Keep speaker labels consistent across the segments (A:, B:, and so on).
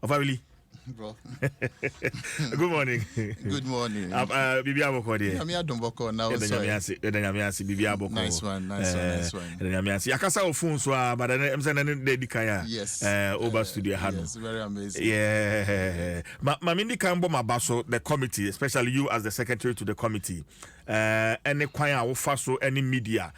A: Really?
B: Bro.
A: Good morning.
B: Good morning.
A: Bibi aboko de.
B: I'm Adom boko now.
A: Bibi aboko.
B: Nice one.
A: Yakasa o phone so but I'm saying dey dikaya.
B: Yes.
A: Over studio hano.
B: Yes, very amazing.
A: Yeah. Mamindi Kambo Mabaso, the committee, especially you as the secretary to the committee. Any kwaya wo faso any media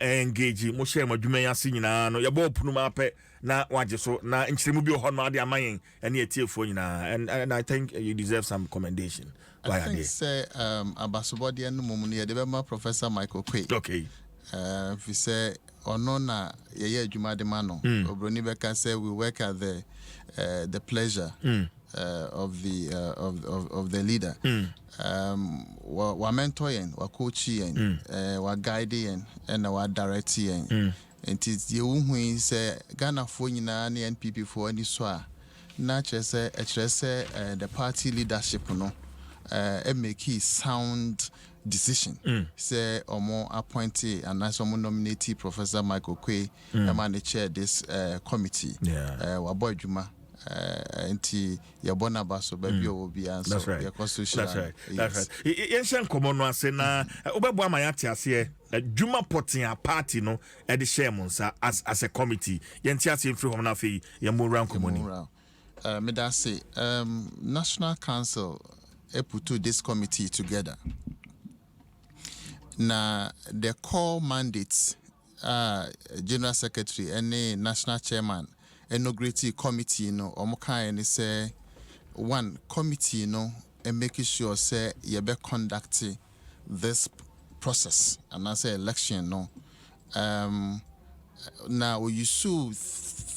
A: engage mo share madwuma ya sinyina no yabo punuma pe na waje so na nchiremu bi ho no ade amayen ene etiefo nyina and I think you deserve some commendation.
B: I think say abasobodi enu mum ne de ma Professor Michael Quay.
A: Okay.
B: If you say ono na yeye adwuma de ma no obroni beka say we work at the pleasure of the leader. Wa mentor yen, wa coach yen, wa guide yen, and wa direct yen. And it's the who say Ghana for nyina na NPP for any so na chese the party leadership no make sound decision. Say omo appointee and as omo nominate Professor Michael Quay man chair this committee. Wa boy juma enti yabona baso baby obi answer.
A: That's right.
B: That's
A: right. Yenshan komo no ase na obebo amayate ase Juma Potia party no at the Shamonsa as a committee. Yentiasi free home na fe Yamoah community.
B: Me da say National Council put this committee together. Na the core mandates General Secretary and National Chairman inaugurated committee no omoka and say one committee no and making sure say you be conducting this process and I say election no now we use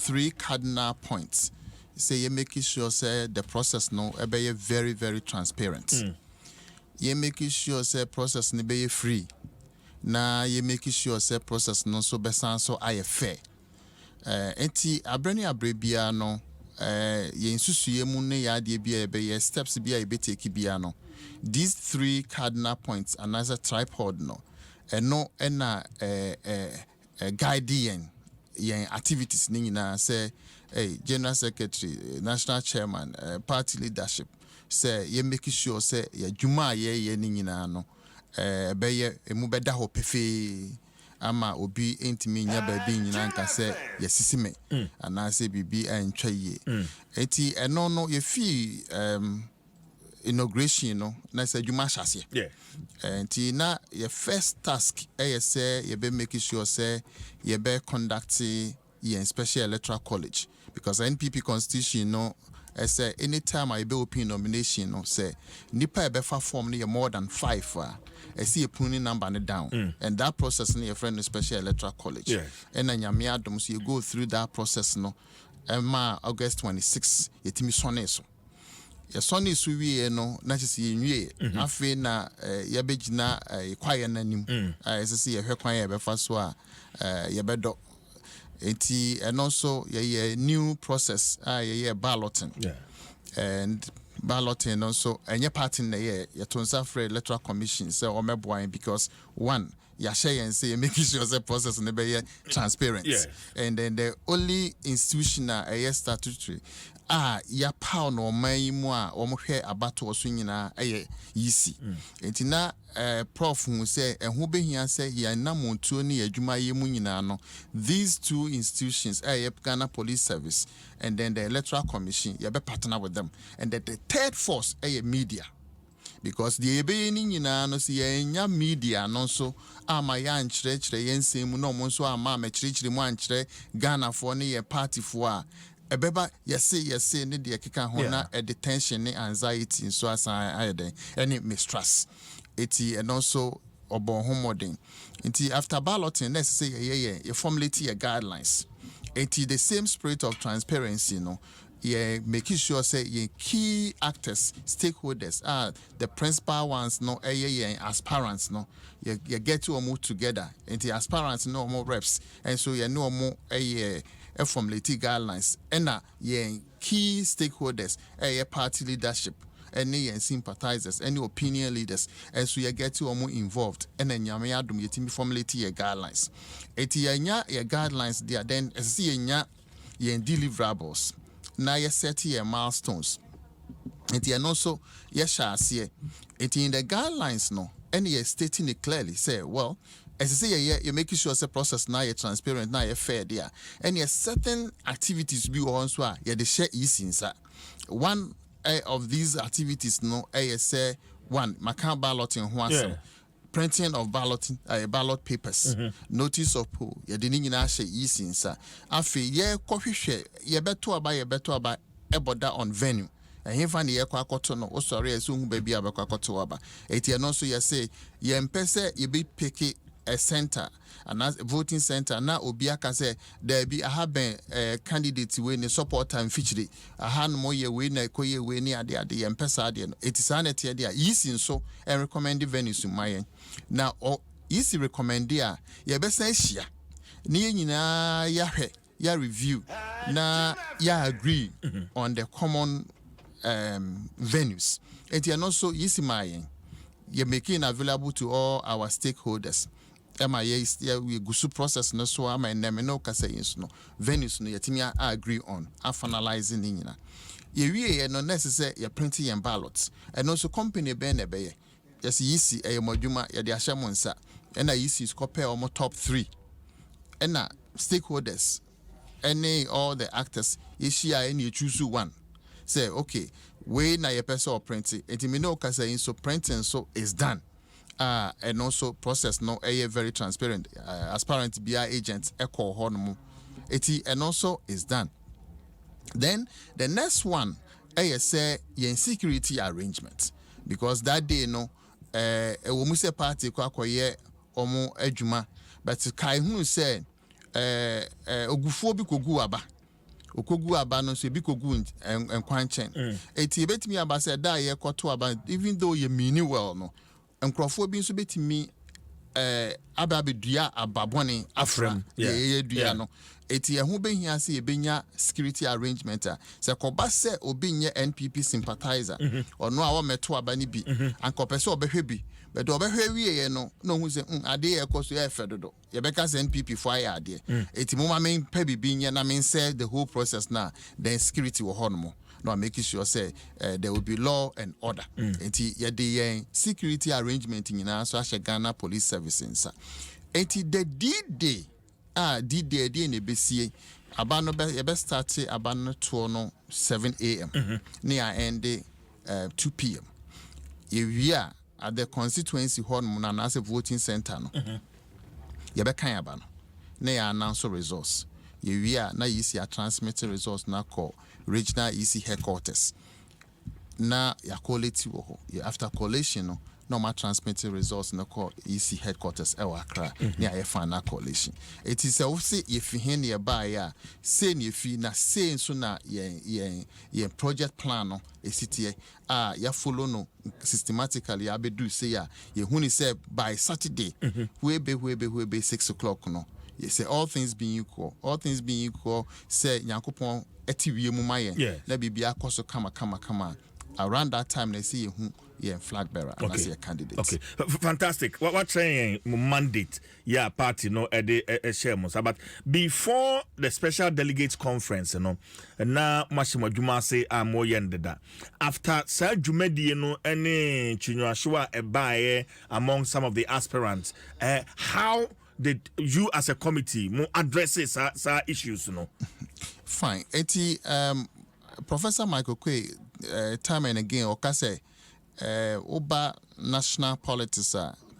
B: 3 cardinal points. Say you making sure say the process no be very very transparent. You making sure say process no be free. Na you making sure say process no so be so fair. Enti abrani abrebia no ye nsusuye mu ne ya de bia be steps bia e be take bia no. These 3 cardinal points and as a tripod no no na guiding yen activities ni nyina say General Secretary, National Chairman, party leadership say ye make sure say ye dwuma ye ni nyina no be ye emu beda ho pefe ama obi entimi nya ba bi nyina nka say ye sisime ana say bibi antwa ye enti eno no ye fi inauguration no na say dwuma hyase enti na ye first task say ye be make sure say ye be conduct ye special electoral college because NPP constitution no say anytime I be open nomination no say nipa e be fa form no more than 5 I see a puni number down and that process no your friend special electoral college and Yamoah Adom so you go through that process no August 26 yetimi sone so ye sone so wie no na chese ye nwie afi na ye begina kwaye nanim say ye hwe kwaye be fa so ye bedo enti and also ye new process ye balloting and balloting also any party na ye tonsa for electoral commission say o meboan because one ya share and say make sure the process na be transparent and then the only institutional statutory ya power no man mu a o mo hwe abato so nyina yisi enti na prof who say ho behia say ya namontuo ni adwuma ye mu nyina no these 2 institutions Ghana Police Service and then the Electoral Commission you be partner with them and then the third force media because the ebe ni nyina no see enya media no so ama ya nkyerɛkyerɛ yensem no mo so ama mekyerɛkyerɛ mu ankyerɛ Ghana for ne ye party for a ebeba yes ne de keka ho na detention ne anxiety so asan ayede any mistrust eti and also obon homodin enti after balloting let's say you formulate your guidelines eti the same spirit of transparency no making sure say ye key actors stakeholders the principal ones no aspirants no you get to move together enti aspirants no more reps and so you know more formulate guidelines and key stakeholders party leadership any sympathizers any opinion leaders and so you get to more involved and then Yamoah Adom yetimi formulate your guidelines eti your guidelines there then see your deliverables na ye set ye milestones. And also yes shall see it in the guidelines no any stating it clearly say well as I say you're making sure the process now you're transparent now you're fair there and yes certain activities be on so yeah the share is inside one of these activities no say one macan balloting once printing of ballot papers notice of poll yeah the nyina share is inside afi yeah coffee share yeah beto about eboda on venue. And he found the equacoto no sorry as soon baby abacoto aba. Etienne also you say ye mpese ye be picky a center and as voting center na obiaka say there be a haben candidates we ne support and feature a hand mo ye we na koye we ni ade ade ye mpesa ade no etisanete ade yisin so and recommend venues my na o yisi recommend dia ye be say hia ni nyina ya hwe ya review na ya agree on the common venues. And also Yisimayen, you're making available to all our stakeholders. We go through process no so am and no kasa no venues no yatimia agree on finalizing in ye no necessary you're printing and ballots and also company ben ebe yes yisi a moduma ya de ashamonsa and yisi is compare almost top 3 and stakeholders any all the actors yeshia any choose one. Say okay, we na your person or printing. It me no kasa so printing so is done. And also process no very transparent. Transparent BI agents echo horn. It and also is done. Then the next one say your security arrangement because that day no we say party kwa koye omo adwuma but kai hu say ogufo bi kogu aba. Okogu aba no so bi kogu enkwanchen eti betimi aba say da ye koto aba even though ye mean well no enkrofo bi so betimi aba bedua ababone afram ye dua no eti ehun behia say ebenya security arrangement say koba say obi nye NPP sympathizer ono a wo meto aba ni bi ankopese obehwe bi but obehwe wie no no hu say ade ye koso ye fedodo ye beka say NPP for ya ade eti moma men pa bibi nye na men say the whole process now then security wo hono no making sure say there will be law and order eti ye de security arrangement nyina so ahye Ghana Police Service nsa eti the D-Day D-Day na besie abano be start abano to no 7 a.m. near end 2 p.m. We are at the constituency hall na nase voting center no ye be kan abano na ya announce results we are na yisi transmit results na call regional EC headquarters na ya quality wo ho after collation no normal transmitting results na call EC headquarters e wa Accra na ya final collation it is say if hin ya ba ya say na fi na say so na ye project plan no esitie ya follow no systematically ya be do say ya ye huni say by Saturday we be 6 o'clock no you say all things being equal say Yankopon etiwie mu mayen na bibia koso kama around that time they see who flag bearer and as a candidate.
A: Okay, fantastic. What saying mandate? Yeah, party no share but before the special delegates conference, you know, na mashimo juma say mo yendeda. After Sir Jumedi, no any chinyashua ebaye among some of the aspirants. How did you as a committee mo addresses issues? You know,
B: fine. Professor Michael Quay. Time and again, okase oba national politics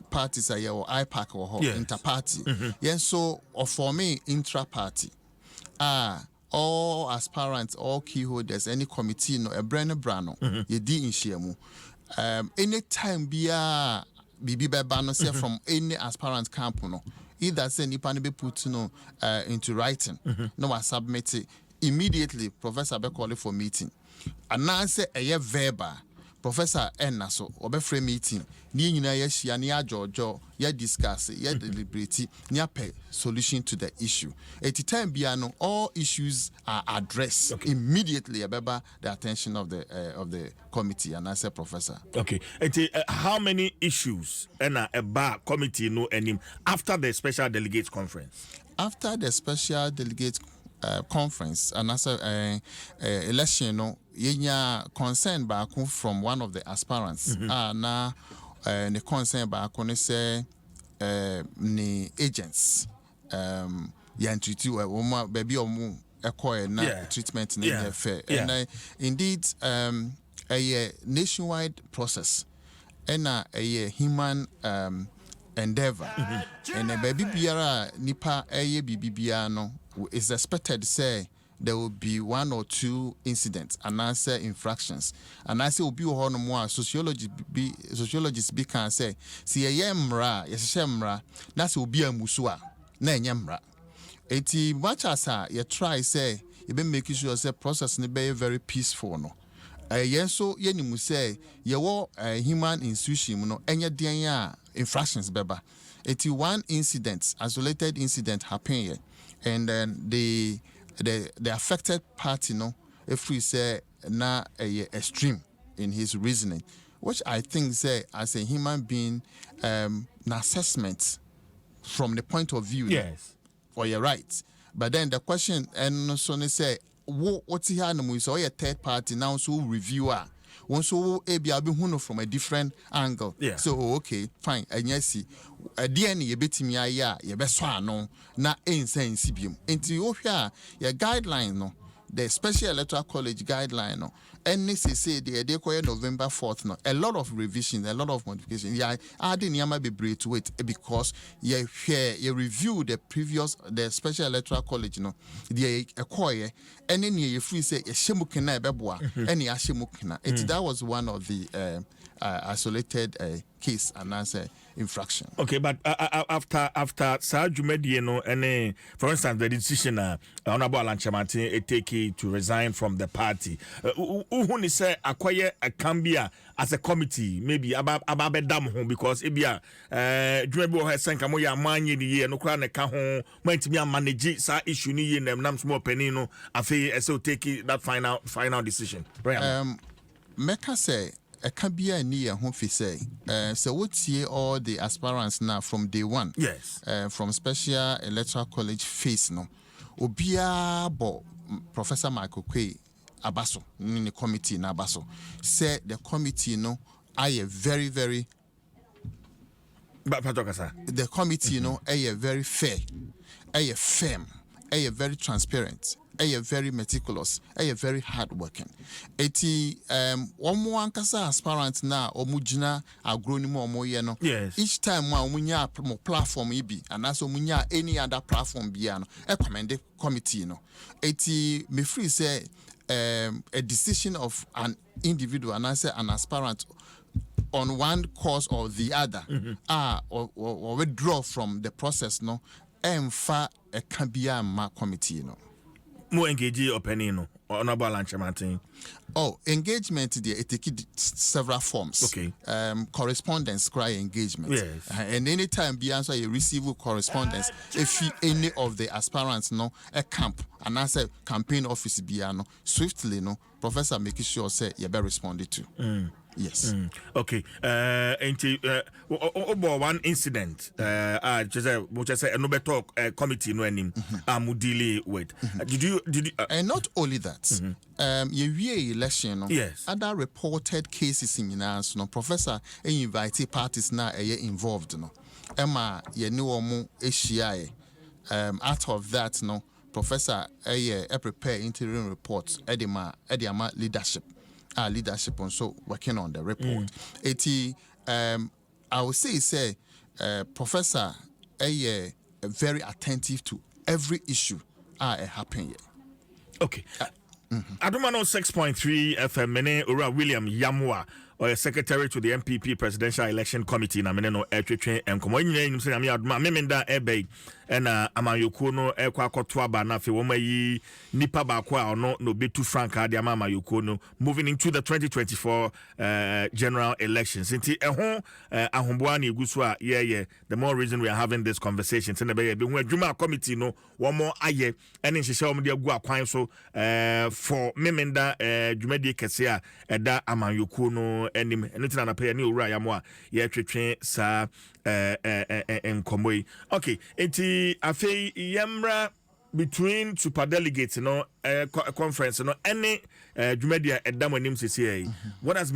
B: parties are your IPAC or inter-party. Yes, so or for me intra-party. All aspirants, all key holders, any committee no a brano ye di in shemu. Any time be bibi bano say from any aspirant camp no either say nipa be put no into writing no I submit it immediately. Professor be calling for meeting. And I say a verbal Professor Enna so frame meeting ni nyina ya hia ni ajojo ya discuss ya deliberate ni pay solution to the issue at the time biano all issues are addressed immediately ababa the attention of the committee. And I say Professor
A: how many issues and a bar committee no any after the special delegates conference?
B: After the special delegates conference and as election no yenya concern back from one of the aspirants na the concern back on say ni agents yan treat you baby omu ekoy na treatment na fair and indeed a nationwide process and a human endeavor and a baby biara nipa bibiya no is expected to say there will be 1 or 2 incidents and answer infractions and I say will be one more sociologists be can say see a yemra yes that's will be a musua na yemra eti much as you try say you be making sure say process ni be very peaceful no yes so yenimu say you human institution no enye den ya infractions beba eti one incident isolated incident happen here and then the affected party no if we say na extreme in his reasoning which I think say as a human being an assessment from the point of view
A: yes
B: or you're right but then the question and so they say what's here no so a third party now so reviewer one so abi from a different angle so okay fine and yes DNA ye betimi aya ye beso ano na ensense biom enti wo hwa your guideline no the special electoral college guideline no any say the day November 4th no a lot of revisions a lot of modifications yeah adding yama be break to it because you review the special electoral college no the ekoye any you free say shemukena ebeboa any ashemukena it that was one of the isolated case and answer infraction.
A: Okay, but after Sarge Mediano and for instance the decision Honorable Alan Chamati take to resign from the party. Who say acquire a Cambia as a committee maybe about dam home because Ibia Dwebo has sent Kamoya Mani the year no crown a home might be a manage sa issue ni in them small penino afe so take that final decision.
B: Meka say a Kabia near home say so what's here all the aspirants now from day one
A: yes
B: from special electoral college phase no obia bo Professor Michael Quay abaso in the committee na abaso say the committee no I very the committee no very fair firm very transparent very meticulous very hardworking eti one more ankasa aspirant na omugina agronimu omoye no each time wa omunya platform ibi and also omunya any other platform bia no recommend committee no eti me free say a decision of an individual and answer an aspirant on one cause or the other or withdraw from the process no emfa e can be a committee no
A: more engage opinion Honorable Alan Chamati.
B: Engagement there it take several forms.
A: Okay.
B: Correspondence cry engagement.
A: Yes.
B: And anytime be answer you receive correspondence if any of the aspirants no a camp and answer campaign office be swiftly no professor making sure say you be responded to. Yes.
A: Okay. One incident. Just say no better committee no anim. Dealing with. Did you?
B: And not only that. You election. No,
A: yes.
B: Other reported cases in Minas. No, professor. Invite parties now involved. No. Emma ye know omu ACI. Out of that, no, professor prepare interim reports. Edema leadership. Leadership also working on the report. I would say professor very attentive to every issue happen here.
A: Okay. Adom 6.3 FM mene Ora William Yamoah or secretary to the NPP Presidential Election Committee na mene no etwetwe enkomo nyina nim se na me adoma memenda ebe na amayoko no ekwakoto aba na fe woma yi nipa ba kwa ono no betu frank ade amayoko no moving into the 2024 general elections nti eho ahomboa na eguso a the more reason we are having this conversation se na be hu adwuma committee no womo aye ene nhyehyɛ womo de agu akwan so for memenda dwumadi kese a eda amayoko no enim enitina na pay ni owura Yamoah ye twetwe sa enkomoi. Okay, enti afei yemra between super delegates, conference, any Jumedia at Damonim CCA, what has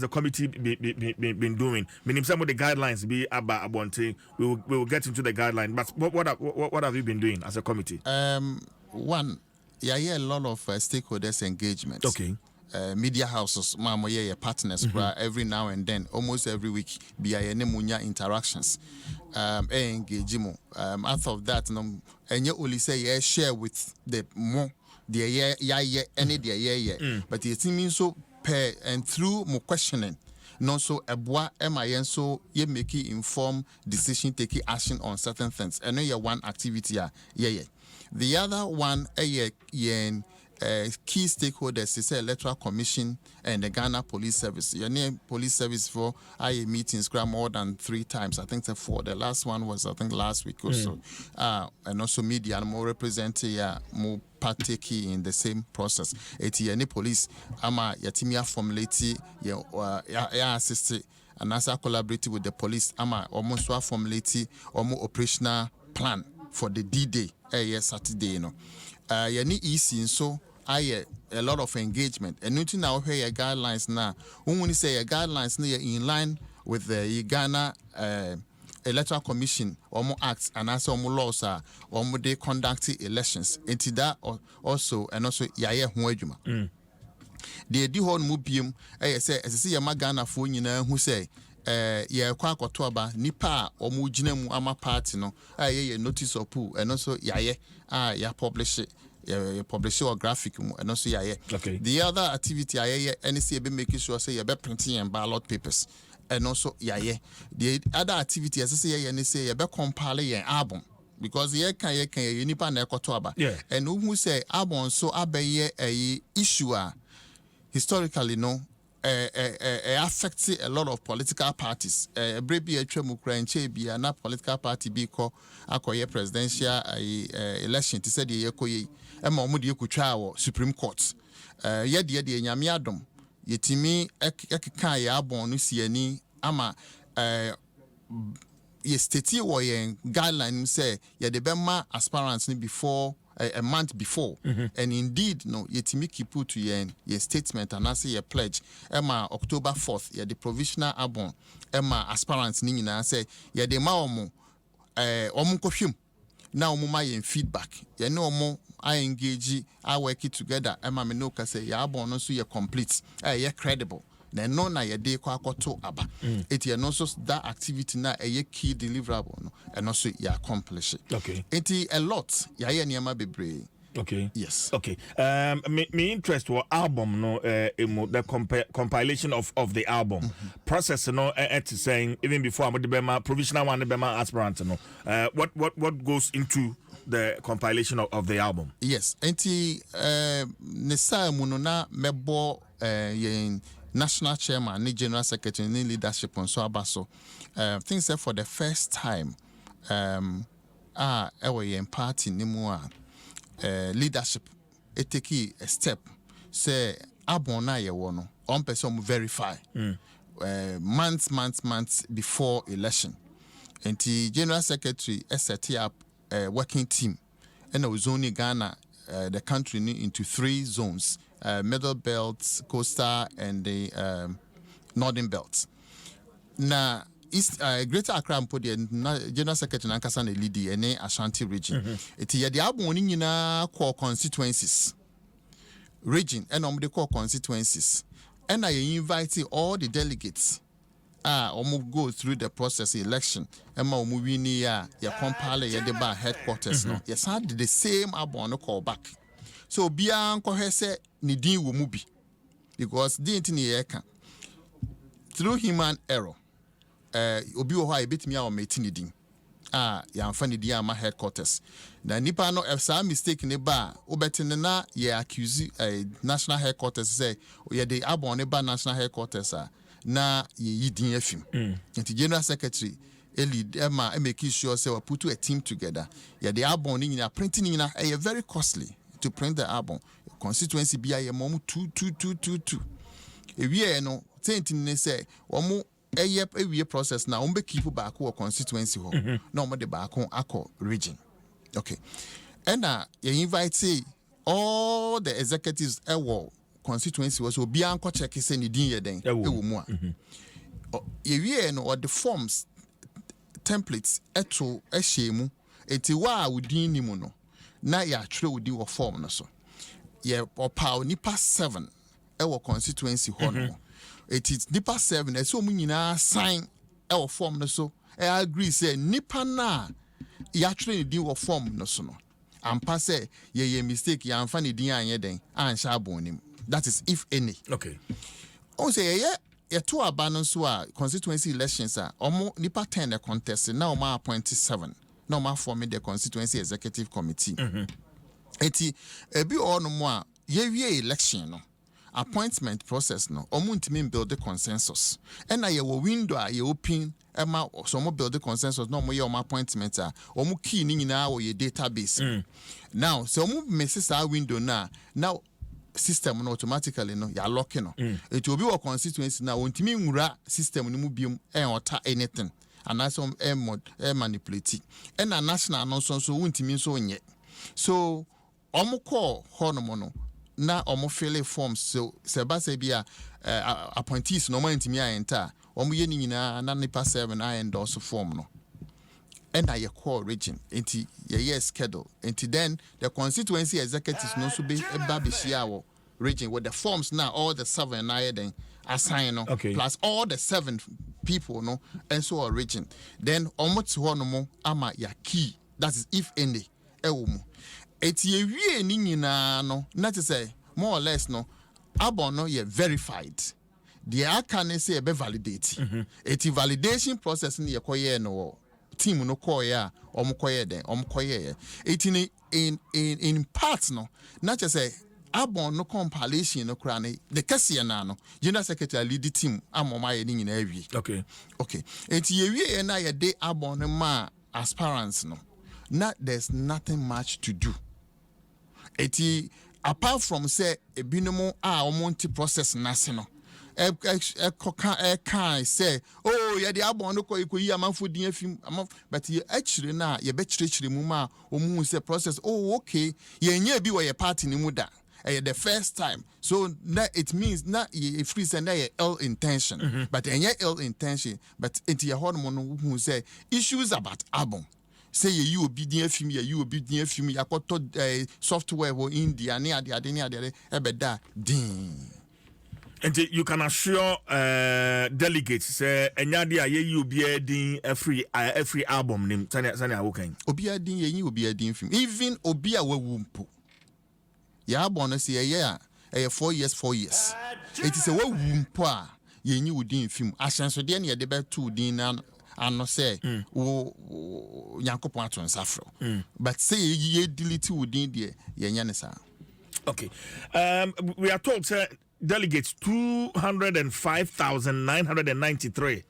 A: the committee been doing? Meaning some of the guidelines be about Abonte. We will get into the guideline, but what have you been doing as a committee?
B: One, a lot of stakeholders engagement.
A: Okay.
B: Media houses, partners, every now and then, almost every week, be munya interactions. Engage out of that, and you only say share with the more but it means so pair and through more questioning. No, so a bois MIN so ye making informed decision taking action on certain things. I know you one activity, The other one, key stakeholders is the Electoral Commission and the Ghana Police Service. Your name Police Service for meetings more than 3 times. I think the 4. The last one was last week or so. And also media and more representing more partaking in the same process. Any police ama yatimia formulate assist and as collaborating with the police ama almost formulate operational plan for the D-Day Saturday yani easy so a lot of engagement and nothing now here your guidelines now when you say your guidelines now in line with the Ghana Electoral Commission acts and also laws are they conduct elections into that also and also ho adwuma the di hon mubium say say your Ghana for nyina who say kwa akoto aba nipa omo gina mu ama party no notice of pool and also ya publish or graphic and also
A: okay.
B: The other activity NC be making sure say you be printing and ballot papers and also the other activity as say NC you be compile your album because can nipa na ekoto aba and who say album so abaye issue historically affects a lot of political parties. Brebi a na political party be called presidential election. He said the Supreme Court. Nyame Adom. Yetimi ekeka ya abon no siani ama ye state wo yen guideline say ye de bema aspirants before a month before and indeed yetimi keep to ye statement and say ye pledge Emma October 4th ye the provisional abon Emma aspirants ni nyina say ye de ma omo kohwem na omo ma ye feedback ye ne omo I engage I work it together Emma me no ka say ye abon no so ye complete ye credible no na ye de kwa akoto aba it ye no so that activity na a key deliverable no and also you accomplish it
A: okay
B: it a lot ya niama bebre
A: okay
B: yes
A: okay me interest for album the compilation of the album process saying even before I'm provisional one bema aspirant what goes into the compilation of the album
B: yes enti nesa mu na mebo national chairman ni general secretary ni leadership on so abaso things that for the first time ewe party ni mu leadership take a step say abona ye wo no on person verify months before election and the general secretary set up a working team and was only Ghana the country into 3 zones middle belt, coastal, and the northern belt. Now, East Greater Accra put the General Secretary Nankasa na lead the Ashanti region. It is the aboni na core constituencies region and the core constituencies. And I invite all the delegates go through the process election. Emma win ya compile ya deba headquarters no. Yes, had the same abon call back. So bia nko say ni din wo mu bi because din tin ye ka through human error obi wo ha ebetimi a o meti ni din ya amfa ni din ama headquarters na nipa no if some mistake ne ba obetene na ye accuse national headquarters say ye dey abon ne ba national headquarters na ye din afim the general secretary lead Emma make sure say we put a team together ye dey abon ni nyina printing ni nyina very costly to print the album constituency bia ye mom 2 ewie no tentin say omo ewie process na ombe keep back or constituency ho na omo de back akọ region okay you invite all the executives constituency was obi anko check say ni din ye den mu a ye no or the forms templates eto ehyemu enti wa udin ni mu no na ya twere udi wo form no so ye opa nipa 7 constituency ho no it is nipa 7 so mu nyina sign form no so agree say nipa na ya twere di wo form no so no ampa say ye mistake ya amfa ni din anye den ansha abonim. That is if any.
A: Okay.
B: Oh, say yeah, two abandons who are constituency elections are almost nipa 10 the contest now ma appointed 7. Now ma forming the constituency executive committee. Eti ebi all no more ye election no appointment process no omuntimi build the consensus. And na ye window ye open ema so mo build the consensus no mo ye appointment omu key ni nyina wo ye database. Now so omu messes our window now system no automatically no ya locking no it will be a constituency now ontimi nwura system no mu biom ota anything and na some manipulate and na national no so ontimi so nye so omo call honomo no na omo fill forms so se ba se bia appointees no man ntimi enter omo ye ni nyina na nipa 7 I endorse form no and I call region into your schedule. Into then the constituency executives no so be a baby region with the forms now all the 7 I then assign no plus all the 7 people no and so a region. Then almost one more ama ya key. That is if any ewumu. Eti ye wie ni nyina no not to say more or less no Adom no ye verified. The can say be validate. Eti validation process ni ye koye no team no koya omukoye den omukoye in part no not just say Adom no compilation no krane the kase na no general secretary lead the team amoma ye ni nyina awie okay enti ye wie na ye de Adom no ma aspirants no not there's nothing much to do eti apart from say ebinumu omonti process nase no can say oh yeah the Adom no ko yi amanfo din afim but ye actually na ye be chire mu ma omu say process oh okay ye nya bi wo ye party ni mu da the first time so that it means not ye free say na ye ill intention but any ill intention but it ye hormone no who say issues about Adom say you obedient film you obedient film yakoto software wo India ne ade ebeda din.
A: And you can assure delegates say enyade a ye obi din every album nim sani awokan
B: obi adin ye obi adin film even obi a wawu mpo ya Adom no say ye 4 years it is a wawu mpo a ye nyi udin film ahyenso de na ye de be to din na ano say wo Yankopon aton safro but say ye delete udin de ye nya ne sa.
A: Okay, we are told delegates 205,993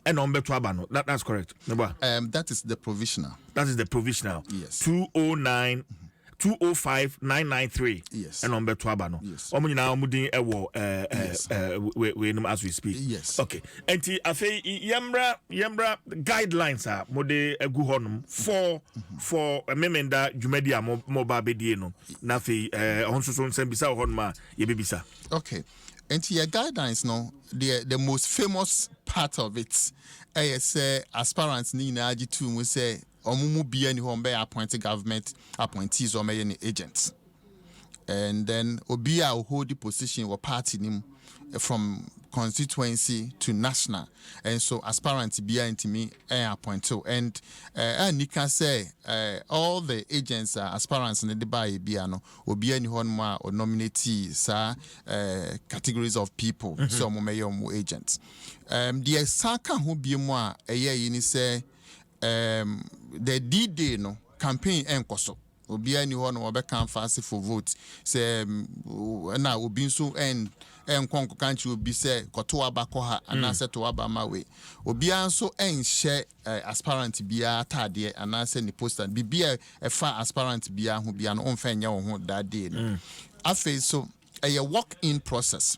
A: and on Betuabano. That's correct.
B: That is the provisional.
A: That is the provisional.
B: Yes.
A: 205,993.
B: Yes.
A: And on Betuabano.
B: Yes.
A: As we speak.
B: Yes.
A: Okay. And I say Yambra guidelines are mode guhonum for a memenda Jumedia Moba Bedieno. Nafi Dwaso Nsem bisa honma yebibisa.
B: Okay. And your guidelines no the most famous part of it aspirants ni na agi tu mu say omumu bia ni hombe appointed government appointees or any agents and then obi a hold the position or party nim from constituency to national and so aspirants bia intimi appointed and you can say all the agents aspirants in the buy bia no obi ani honma or nominatee categories of people so mo agents the saka ho bia mu a yini say the D-Day no campaign enkoso obi ani ho no obeka fast for vote say na obi nso enkonko kanchi obi say koto abako ha anase to abama we obi anso enhye aspirant bia tade anase ni poster bibia efa aspirant bia ho bia no onfa nya wo ho that day no afi so a walk-in process.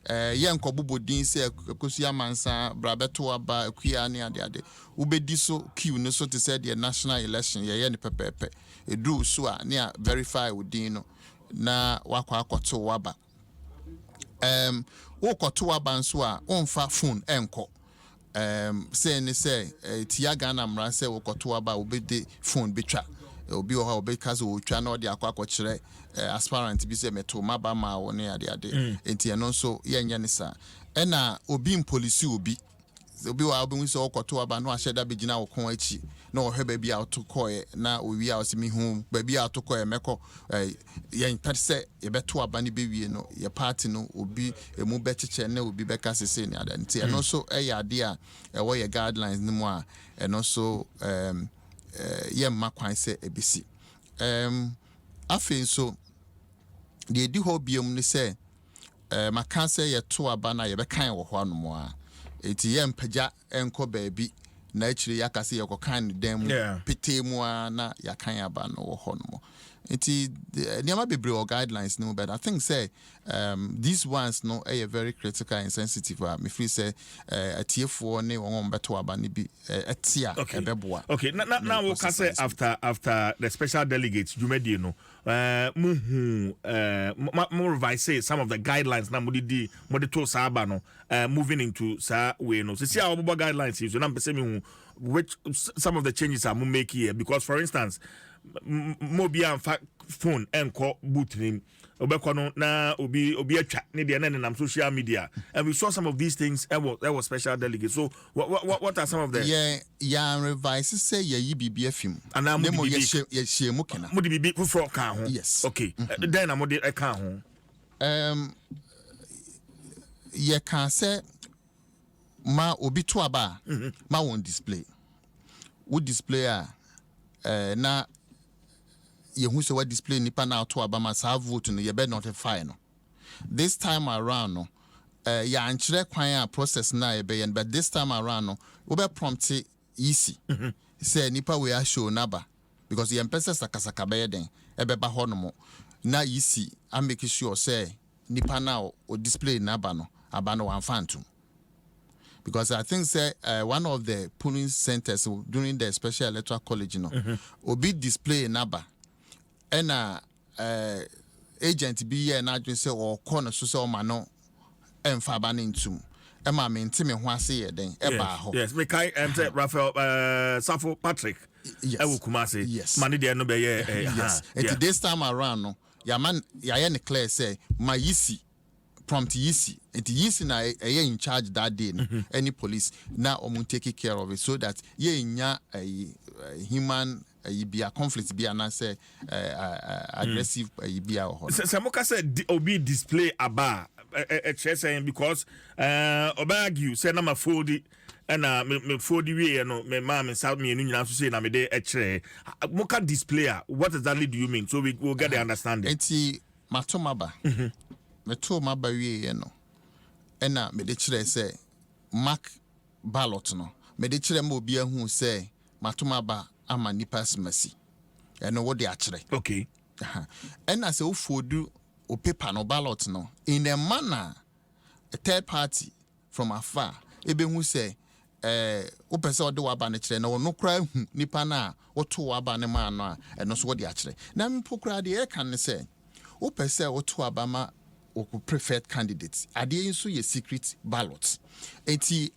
B: Yen kobubo din se kosia mansa brabeto aba akua ne ade ubedi so queue no so to say the national election ye ne pepepe edu so a ne verify within no na wakwa akoto waba wo koto waba nso a onfa phone enko say ne say tia Ghana mra say wo koto waba obedi phone betwa obi o ha obeka so otwa na ode akwa akokire aspirant bi say meto maba ma wo ne ade enti eno so yenye ne sa na obi in police obi wa obi so okoto aba no ahye da begina wo kon achi na ohwe ba bia otokoe na owi a osimi hu ba bia otokoe meko yen pese ye beto aba ne bewie no ye party no obi emu bechiche na obi beka sese ne ade enti eno so ade a wo ye guidelines ni mu a eno so ye ma kwan se ebisi afen so de di ho biom ni se maka se ye to aba na ye bekan wo ho anomo a eti ye mpaja enko baabi na achire yakase ye kokan dem pete mu na yakan aba no wo ho nomo eti niama bebre or guidelines no, but I think say these ones no are very critical and sensitive. Me feel say atiefo ne won beto aba ne bi etia ebeboa.
A: Okay, now we can say after the special delegates Jumedi no more revise say some of the guidelines na modi to saba no moving into sa we no. So see our guidelines is so na pese me which some of the changes are make here, because for instance mobile and phone enko boot him obekono na obi atwa ne de na nam social media, and we saw some of these things. There was special delegates. So what are some of the
B: revise say ye bibia film
A: and now
B: mo ye shemu kena
A: mo de bibi for ka ho.
B: Yes,
A: okay. Then am de ka ho
B: ye can say ma obi to aba ma won display wo display na ye hu se what display nipa na to aba ma sa vote no ye be notify no. This time around no ya ankyere kwan a process na ye be, but this time around no we be prompt easy say nipa we a show naba, because ye mpese sakasaka be den e be ba ho no mo na easy I make sure say nipa na o display naba no aba no wan fantum. Because I think say one of the polling centers during the special electoral college, you know, obi display naba, and agent be here na just say or corner so say mano and fabani into. Emma mean Timmy Huasi then Eba.
A: Yes, we kai Raphael Safo Patrick.
B: Yes.
A: Kumasi.
B: Yes.
A: Mani de no be
B: yes. And this time around no, ya man ya clear say my yisi prompt yisi. And yisi na in charge that day. Any police now take care of it so that ye nya a human be a conflict be an answer aggressive be a
A: Samoka said obi display aba saying because obag say na mafodi and me fodi we no me mom and south me nyina so say na me de moka displayer. What exactly do you mean? So we will get the understanding.
B: Enti matomaba me to maba we no ena me de kire say mark ballot no me de kire ma obi ahu say matomaba ama nipas mercy eno wo de akire.
A: Okay.
B: Ena say ufodu o paper no ballot no in a manner a third party from afar ebe hu say o pese o de waba ne kire na no kra hu nipa na o to waba ne ma no a eno so wo de akire na mpo kra de e kan ne say o pese o to waba ma o preferred candidates ade nso ye secret ballot enti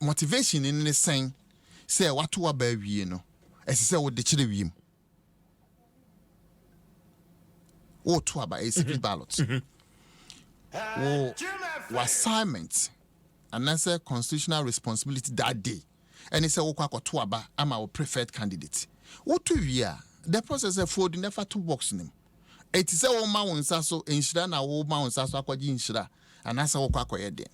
B: motivation in ne sen say what to waba wie no ese say wo de kire wiem o to aba a secret ballot assignment and answer constitutional responsibility that day, and it's a woko to aba ama our preferred candidate. What to we the process of for the never to box them. It is a woman so inshira na woman so akwaji inshira and answer woko akoye de.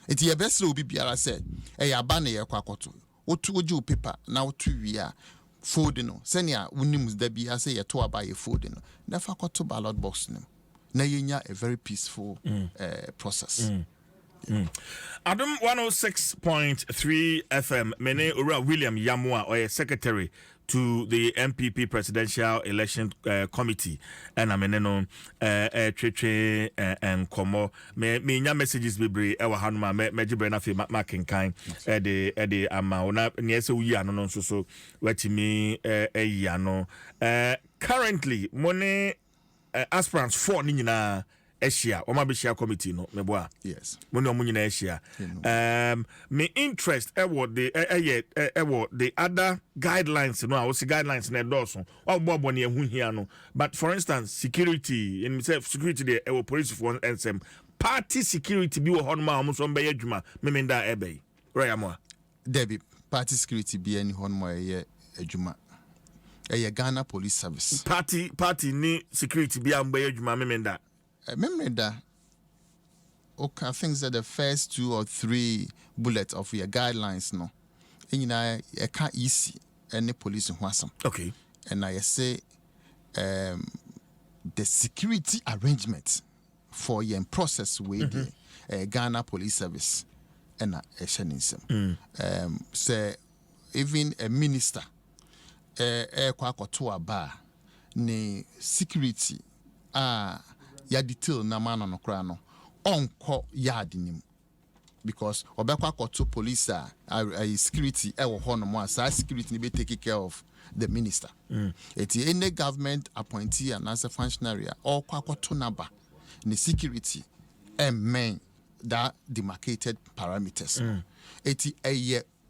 B: It ye best will be biara said e aba na ye kwakoto. Otu oju paper na otu we fold no senia unimus da bi ase ye to aba ye fold no never kwato ballot box them. Na yenya a very peaceful process.
A: Adom 106.3 FM, Mene Ura William Yamoah, or a secretary to the NPP presidential election committee and I mean no twetwe and komo me nya messages bebre e wa hanuma me gibre na fe makenkan e de ama ona ne se wuyi ano no so watimi yi ano currently money aspirants 4 ni nyina Asia, or maybe share committee no meboa.
B: Yes.
A: Money on Asia. Me interest what the other guidelines. No, I was guidelines in Dawson. Or Bob here no. But for instance, security in itself, security there. Police for Nsem. Party security be on ma almost on by Juma. Memenda ebe. Right, Yamoah.
B: Debbie, party security be any honma Juma. Ghana Police Service.
A: Party ni security be on by Juma memenda.
B: Memory that okay, I think that the first 2 or 3 bullets of your guidelines no. And I can't easy any police in Wasam.
A: Okay.
B: And I say the security arrangement for your process with Ghana Police Service and a Nsem. Say even a minister kwa to a bar ne security ya detail na man no kra no onko yard nim because obekwa koto police security e wo ho no mo asa security ni be take care of the minister any government appointee and as a functionary or kwakoto naba the security and men that demarcated parameters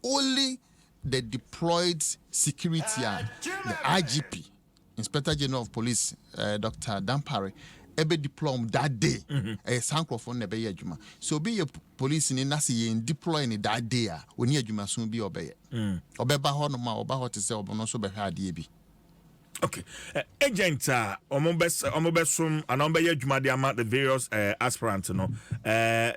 B: only the deployed security the IGP Inspector General of Police Dr. Dampare ebe diplom that day sankrofo na be adwuma so be police ni na se deploy ni that day oni adwuma so bi obeye obeba ho no ma oba ho te se obono so be hwa ade bi
A: okay agent omobesum and ombe adwuma de ama the various aspirants no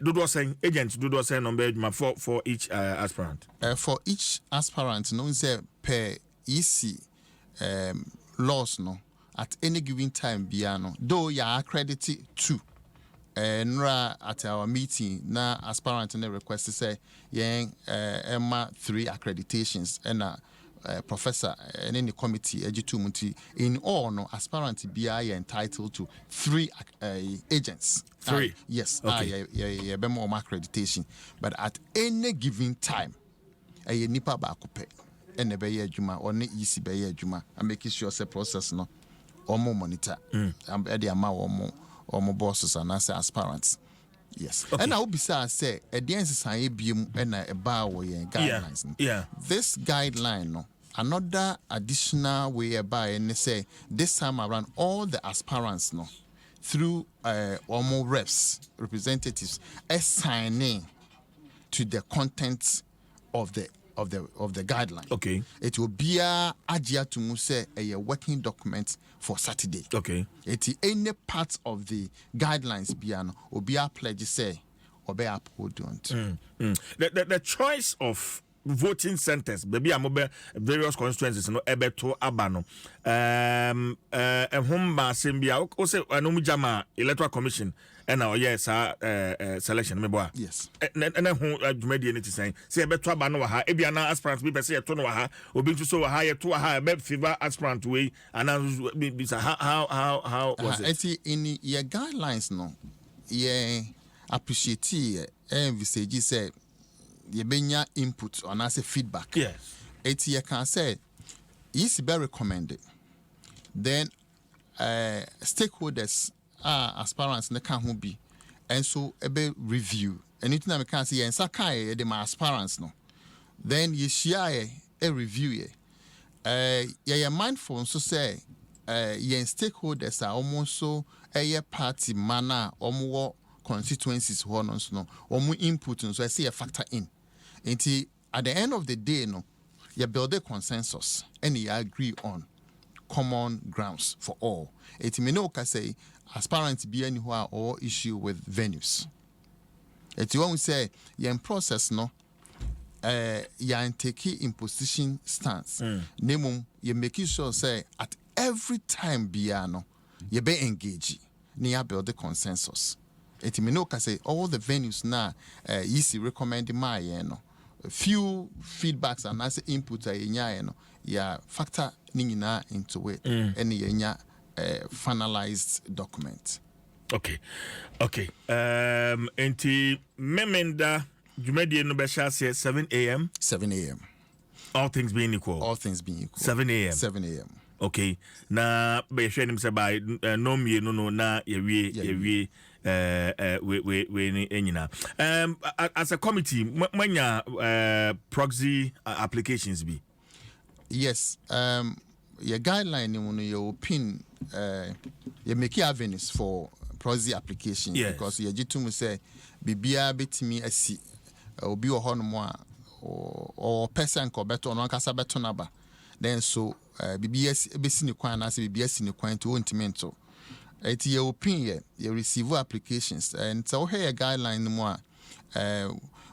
A: dodo say agent dodo say no be adwuma for each aspirant
B: for each aspirant no say per EC laws no at any given time biano though ya accredited to nra at our meeting na aspirant na request say yen emma 3 accreditations and professor and any committee ejitu in all no aspirant bia entitled to 3 agents
A: 3
B: yes
A: okay.
B: yeah be more accreditation but at any given time nipa ba kope and be adwuma or ne EC be adwuma and making sure say process no omo monitor the amount omo bosses and as aspirants yes okay. And I will be say at the end say biem and a bar way guidelines
A: yeah
B: this guideline no another additional way by and say this time around all the aspirants no through omo reps representatives assigning to the content of the guideline.
A: Okay.
B: It will be a ajia to muse a working document for Saturday.
A: Okay.
B: It any part of the guidelines biano will be a pledge say or be uphold
A: the choice of voting centers maybe amobe various constituencies no ebeto abano homba sembia o say anomu jama electoral commission and yes selection meboa
B: yes
A: and who adwumadi ne say ebeto abano wa ha ebia na aspirant be say eto no wa ha obi nso so wa ha yeto wa ha be favor aspirant way and how was it
B: in your guidelines no yeah appreciate envisage say you benya input on as a feedback.
A: Yes.
B: It's you can say it's be recommended. Then stakeholders aspirants ne can be and so be review. Anything I can say and sakai the my aspirants no. Then you share a review you're mindful so say your stakeholders are almost so a party manner or constituencies honors no or more input so I see a factor in. Until at the end of the day, no, you build a consensus and you agree on common grounds for all. It may no say aspirant be anywhere or issue with venues. It won't say you in process no you in take imposition stance. Name you making sure say at every time biano you be engaged. You build the consensus. It may no say all the venues now easy recommend my no. few feedbacks and as input a yenya no ya factor ningina into it and yenya finalized document.
A: Okay. Enti memenda jumedi no besha 7 a.m.
B: 7 a.m.
A: All things being equal. 7 a.m.
B: 7 a.m.
A: Okay. Na be hwe nim se by no mie no na yewie we enyina. As a committee, manya proxy applications be.
B: Yes. Your guideline your pin you make avenues for proxy applications, yes. Because you jitu say bibia betimi asi obi wo ho no mo a or person ko beto no kasa beto naba then so bibia besi ni kwan na say bibia si ni kwan to ontimi nto eti your pin you receive applications and so here a guideline no mo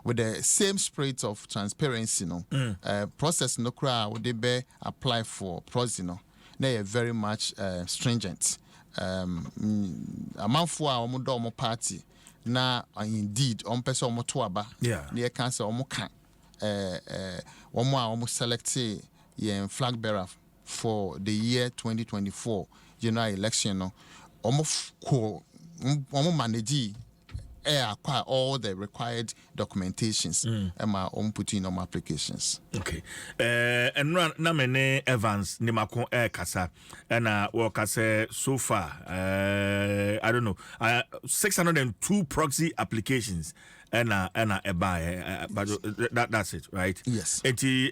B: with the same spirit of transparency process no kra would be apply for proxy no they are very much stringent. Amanfo a omo do omo party na indeed on person omo to aba na can say omo kan omo a omo select yen flag bearer for the year 2024 general election no omo manage acquire all the required documentations and put in applications.
A: Okay. And na mene Evans ni mako kasa and wakase so far I don't know 602 proxy applications and but that's it, right?
B: Yes.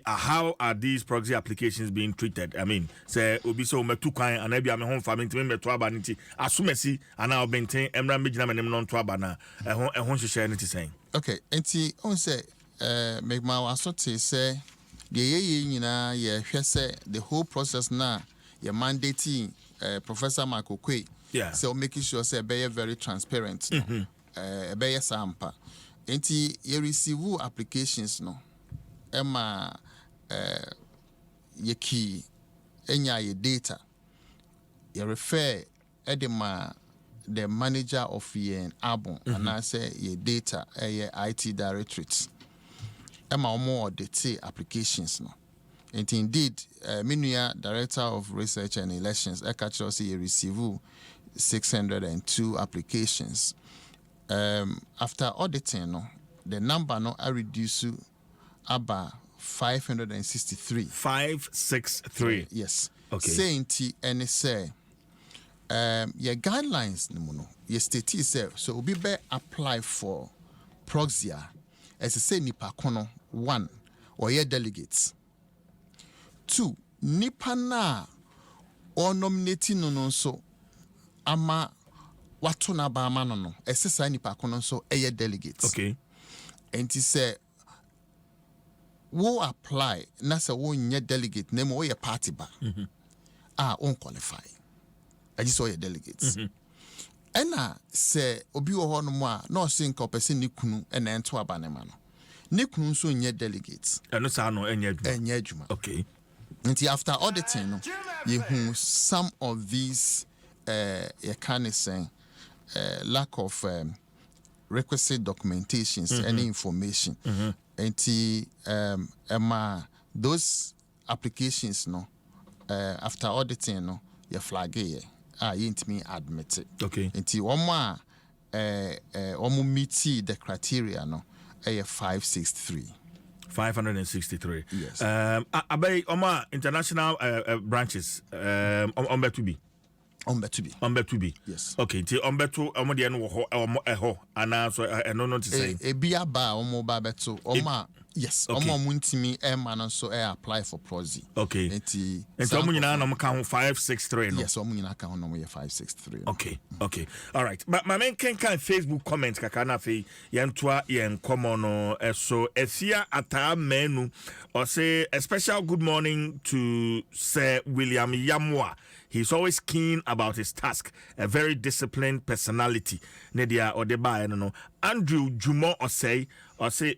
A: How are these proxy applications being treated? I mean, say obi so me two kan and maybe I'm home farming to me to aba nti asumesi and now benten emra mejina menem non to aba na ehon hwehwe nti saying. Okay,
B: on say make my wasote say the ye nyina ye hwe say the whole process na your mandating Professor Michael Quay.
A: Yeah.
B: So making sure say be very transparent. Be sampa. Enti you receive applications no ema ye key enya ye data you refer edema the manager of yen Adom and I say ye data ye IT directorate ema omo audit applications no. And indeed Minuya director of research and elections ekacho say you receive 602 applications. After auditing no, the number no I reduce about 563.
A: 563.
B: Yes.
A: Okay.
B: Saying T and say your guidelines no your state say so we be apply for proxy as I say nipa kono 1 or your delegates. 2 nipa na or nominating no so ama watu na ba ma no esesa nipa kono so eye delegates.
A: Okay.
B: And he say wo apply na say wo nye delegate na mo ye party ba on qualify I just saw your delegates ena say obi wo ho no mo a na o se nka opese ni kunu ena ento aba ne ma no ni kunu so nye delegates
A: eno sa no enye
B: adwuma.
A: Okay.
B: Until after auditing no you some of these you can say lack of requisite documentations any information those applications no after auditing no you flag you ain't me admit it.
A: Okay.
B: Until one meet the criteria no 563.
A: 563.
B: Yes.
A: Abay Oma international branches to be.
B: Yes.
A: Okay, ti ombeto omode no wo ho ana so eno no to say.
B: Bia ba omo ba beto oma yes omo muntimi ma no so apply for proxy.
A: Okay. Enti omo nyina na mo ka ho 563 no.
B: Yes, omo nyina ka ho no mo 563.
A: Okay. All right. But my main can Facebook comment kaka na fe yentoa yen komo no so efia ata menu or say a special good morning to Sir William Yamoah. He's always keen about his task, a very disciplined personality. Nedia or the buy no. Andrew Jumo or say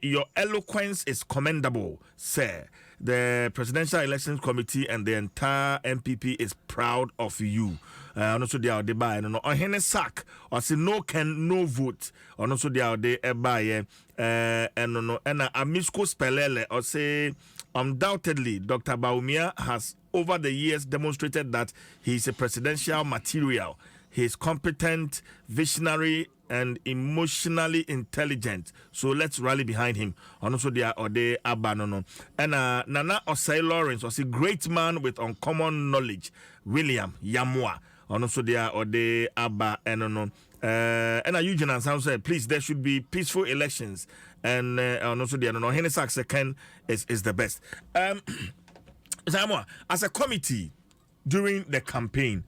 A: your eloquence is commendable, sir. the Presidential Elections Committee and the entire NPP is proud of you. And also they are the buy no on hene sack or say no can no vote. And also they are the buy and no and Amisco Spelele or say undoubtedly Dr. Baumia has over the years demonstrated that he is a presidential material. He is competent, visionary, and emotionally intelligent. So let's rally behind him. And also they are Abanono. And Nana Osei Lawrence was a great man with uncommon knowledge. William Yamoah. And also they are Abba and Eugene and Sam said, please, there should be peaceful elections. And also they are Hennesack second is the best. Yamoah, as a committee during the campaign,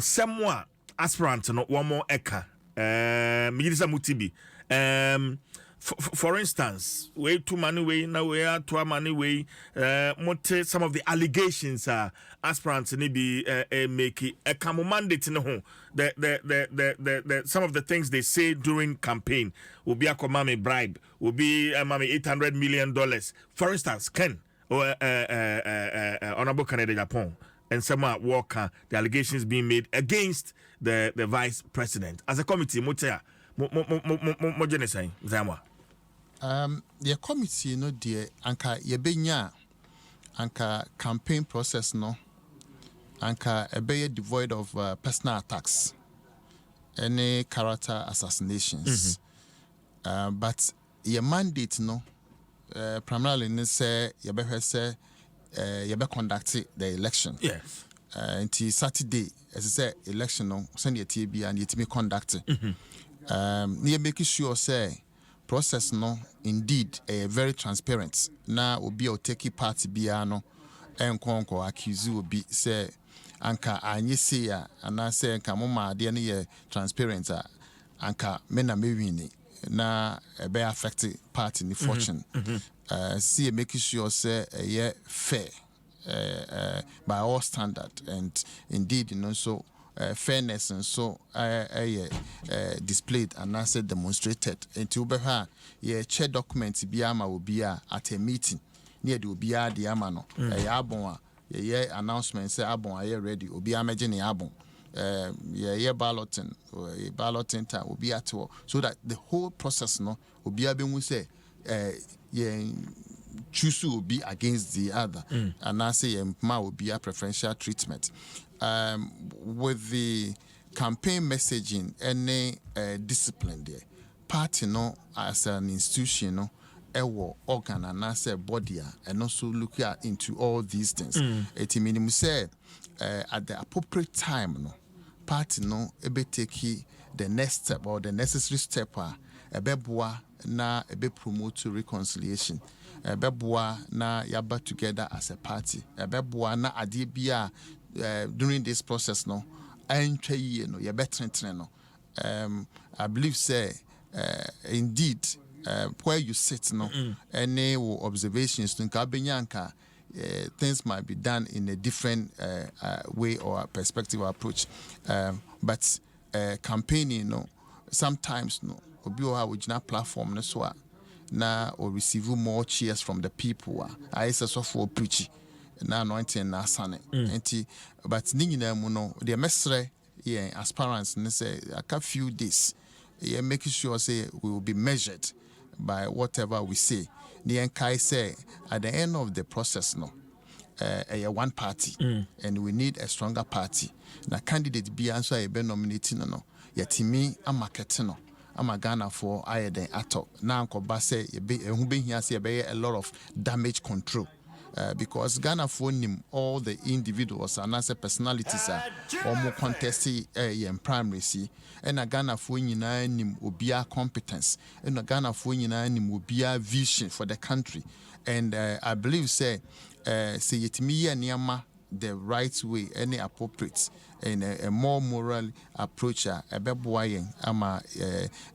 A: someone aspirant no one more eka mutibi for instance way too many way now we are too many way mote some of the allegations aspirants ni be make a camo mandate no home the some of the things they say during campaign will be a mame bribe will be mame $800 million for instance Ken or honorable Canada Japan and some worker the allegations being made against the vice president as a committee the
B: committee no dear anka yebenya anka campaign process no anka ebeye devoid of personal attacks any character assassinations but your mandate no primarily ne say yebe conduct the election.
A: Yes.
B: Until Saturday, as I say, election no send your TB and yet me conduct. Near making sure say process no indeed very transparent. Now will be a take party biano and conco accuse will be say anka anye say and I say anka mama de transparent anka mena me wini na be affected party ni fortune. See making sure say fair by all standard and indeed so fairness and so displayed and also demonstrated until chair document biama will be at a meeting near the obia the amano abon announcement say abon are ready obia imagine abon balloting will be at all so that the whole process no obia be we say choose will be against the other and I say ma will be a preferential treatment with the campaign messaging any discipline there party no as an institution no organ and I say body and also look into all these things it minimum say at the appropriate time no party no ebe take the next step or the necessary step ebeboa na ebe promote reconciliation ebeboa na yaba together as a party ebeboa na ade bia during this process no antwa yie no yebe trentre no I believe say indeed where you sit no any observations to nka things might be done in a different way or a perspective or approach but campaigning no sometimes no obi o ha original platform no so na or receive more cheers from the people I say so for preach na anointing na sane enti but ni nyina mu no the mesre aspirants ne say a few days making sure say we will be measured by whatever we say the enkai say at the end of the process no one party and we need a stronger party na candidate be answer e be nominating no yetimi amakete no amagana for ayeden ato na ankoba say ehu be hia say be a lot of damage control because Ghana for nim all the individuals and as personalities are more contested in primary see and a Ghana for nyina nim obia competence and a Ghana for nyina nim obia vision for the country and I believe say yetimi niama the right way any appropriate and a more moral approach ebeboa ama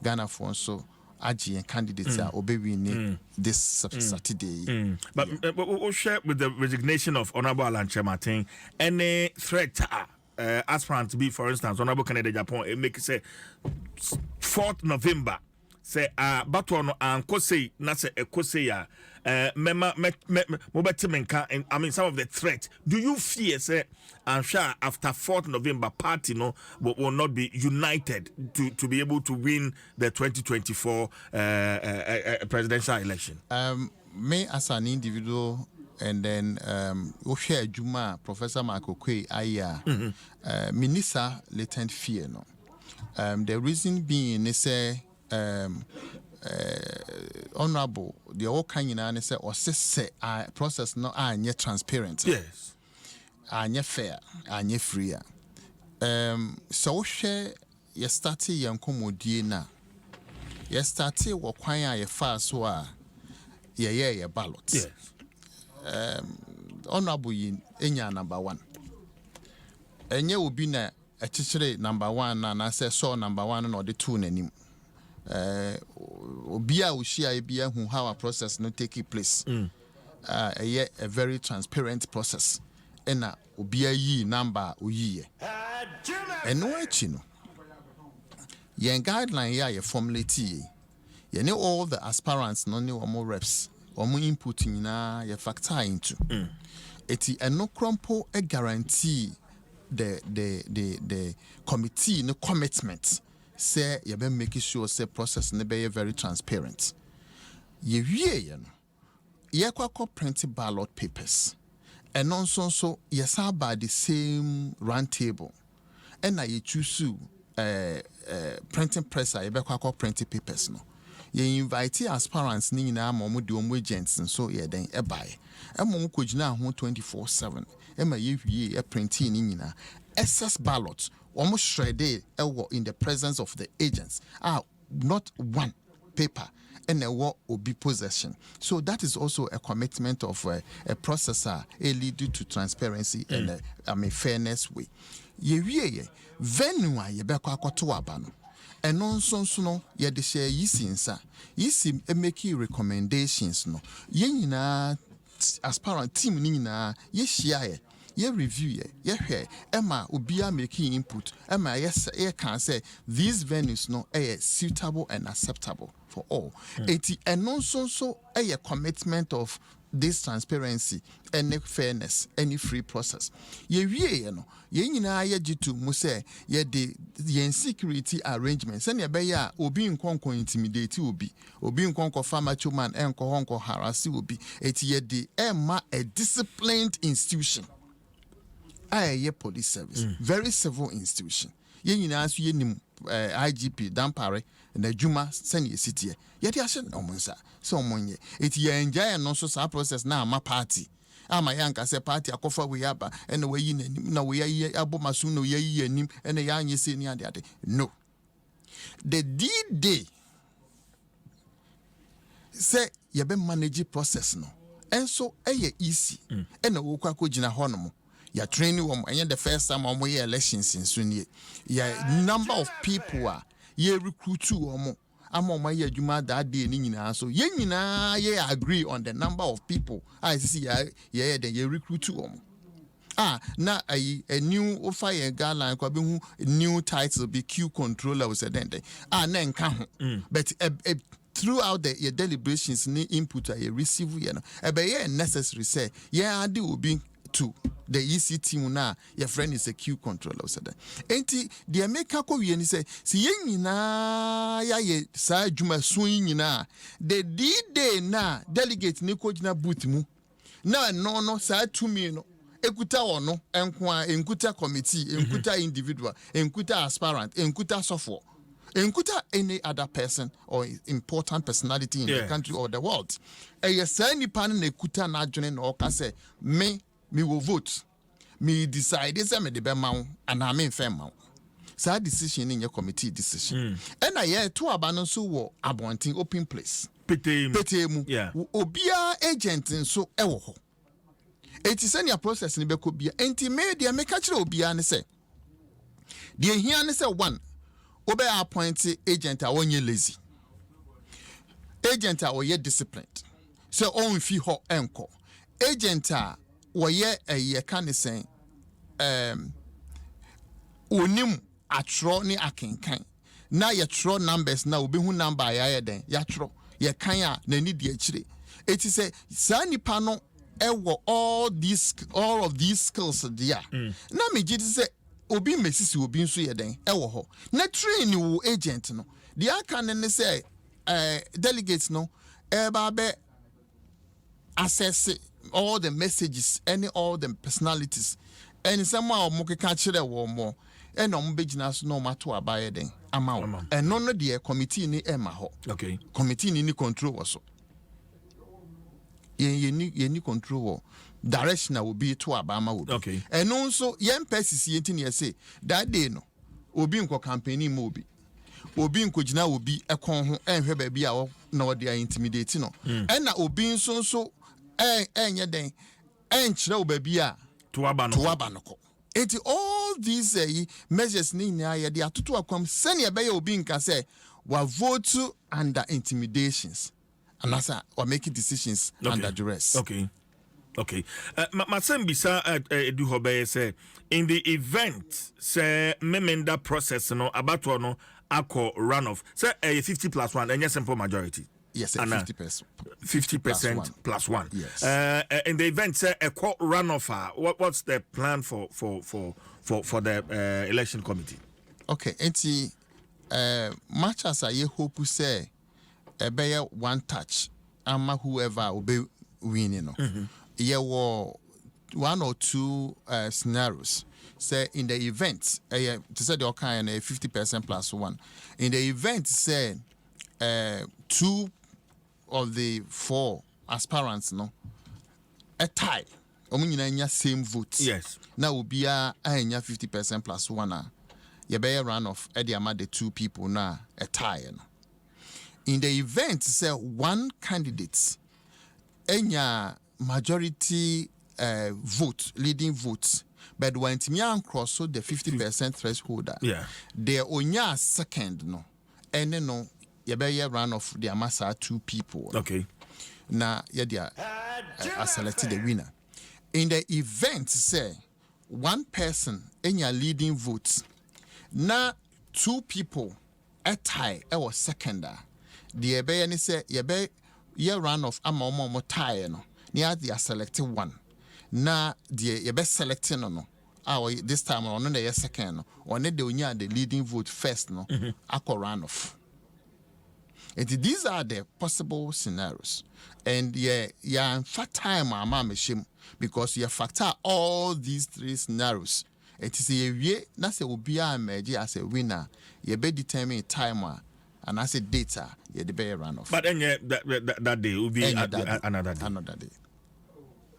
B: Ghana for so AG candidates are obeying this Saturday.
A: But we'll share with the resignation of Honorable Alanche Martin any threat aspirant to be, for instance, Honorable Canada Japan, it makes say 4th November, say bato no anko sei na say ekose ya mema mobetimenka. I mean, some of the threat. Do you fear say I'm sure after 4th November party will not be united to be able to win the 2024 presidential election?
B: Me as an individual, and then Oshia Juma, Professor Marco Kwe Aya, Minisa latent fear. No, the reason being is honorable the all kind of say or say process no are transparent.
A: Yes,
B: are fair, are free. So share you started young comedy na. You started what kwanya ye fast so yeah ballot.
A: yes.
B: Honorable yin enya number 1. Enye obi na echichere number 1 na say so number 1 no the 2 nanim. Obi a ushia ebia hu how a process no take place. A very transparent process. Ena obi a yi number oyiye. Eno echi no. Yen guideline ya ye formulate ye ne all the aspirants no ne omo reps omo input na ye factor into eti eno krompo a guarantee the committee no commitment say ye be make sure say process ne be very transparent ye wie ye no ye kwakọ print ballot papers and also ye sa by the same round table and na ye choose printing press ye be kwakọ printing papers no ye invite aspirants ni nyina ma mo de omo agents so ye den e buy e mo ko gina ho 24/7 e ma ye hwie e printing ni nyina excess ballots omo shredded in the presence of the agents not one paper and a what will be possession. So that is also a commitment of a processor lead to transparency and fairness way. Ye venue ye be kwa to abano. And nonso no ye de share yisinsa. Yisi make recommendations no. Ye nyina aspirant team ni nyina ye share ye review ye hwe ema obia making input ema yes ye can say these venues no suitable and acceptable for all. Eti and so a commitment of this transparency and fairness, any free process. Ye no ye nyina ye jitu mu say ye de ye security arrangements and ye be ya obi nkonko intimidate obi nkonko farmacho man enko honko harass obi eti ye de a disciplined institution. Aye police service, very civil institution. Ye nyina so ye nim IGP dampare na juma send ye city ye de ahye omonsa so omonye eti ye enjoy no so sa process na ama party ama yanka se party akofa we aba ene we yi nanim na we yi abomaso no ye yi anim ene ya anye se ni ade no the D-Day say ye be manage process no enso eye easy ene wo kwa ko gina hono ya training wom and the first time omo ye elections in sunye ya number of people ye recruit omo omo ye adwuma that day ni nyina so ye nyina ye agree on the number of people I see ye then ye recruit omo na a new fire guideline kwa be hu new title be queue controller was then na nka ho but throughout the deliberations ni input I receive ye no e be ye necessary say ye ade obi to the EC team na your friend is a queue controller said that enti the America ko wie ni say si ye nyina ya ye sa adwuma so nyina the D-Day na delegate ni ko gina booth mu na no sa tumi no ekuta ono enko enkuta committee enkuta individual enkuta aspirant enkuta sofo enkuta any other person or important personality in the country or the world yes any pan na ekuta na adwene na oka say me will vote. Me decide this me the be ma and I mean fair ma. So decision in your committee decision. And I to abano so wo abonting open place. Petemu.
A: Yeah.
B: Obia agent so ewo ho. Eti send your process ni be ko bia. Enti me dia me catch obia ne say. Dia hia ne say one. Obe appoint agent a wonye lazy. Agent a wo ye disciplined. So on fi ho enko. Agent a woye ye kan sen onim atro ni akenkan na yɛtwerɛ numbers na obi hu number ayɛ den yɛatwerɛ yɛkan a n'ani di akyire eti sɛ saa nipa no all of these skills there na me gye sɛ obi mesisi obi nso yɛ den ɛwɔ hɔ na train wo agent no the aka ne say delegates no eba assess all the messages and all the personalities and somehow mo keka kyerɛ wo mo and on begina so no matter abaye den ama and no the committee ni ema ho
A: okay
B: committee ni control was so ye control direction will be to abama will
A: okay
B: and also yen persons yenti say that day no obi nko campaign mo obi nko gina obi ekon ho enhwe ba bi a na they are intimidating no and na obi nso enye den enkyere obabi a
A: to abanoko
B: it all these measures ni na ye dey atoto akwam sene be ya obi nka say wa vote under intimidations and asa or making decisions under duress.
A: Okay. Masembisa edu hobe say in the event say memenda process no abato no akọ runoff say 50+1 and simple majority.
B: Yes, 50%.
A: 50% plus one.
B: Yes.
A: In the event say a court runoff, what's the plan for the election committee?
B: Okay, much as I hope to say be one touch ama whoever will be winning no. Were one or two scenarios. Say in the event to say the kind 50% plus one. In the event say 2 of the 4 aspirants no a tie omunyina same votes.
A: Yes.
B: Now will be a 50% plus one. You be run off the amount the 2 people na a tie. No. In the event say one candidate enya majority vote leading votes but when Timian cross so the 50% threshold.
A: Yeah.
B: They onya second no and no you better run off the amasa 2 people.
A: Okay.
B: Now I selected the winner. In the event, say 1 person in your leading votes, now 2 people a tie or second. The better say you run off a more tie no. Near the selected one. Now the best selecting no. This time on the second or need the leading vote first no. Ako run off. And these are the possible scenarios. And in fact time I'm because you factor all these 3 scenarios. It is a way that's a be as a winner. You be determine timer and as a data you the better run off.
A: But then that day will be another day.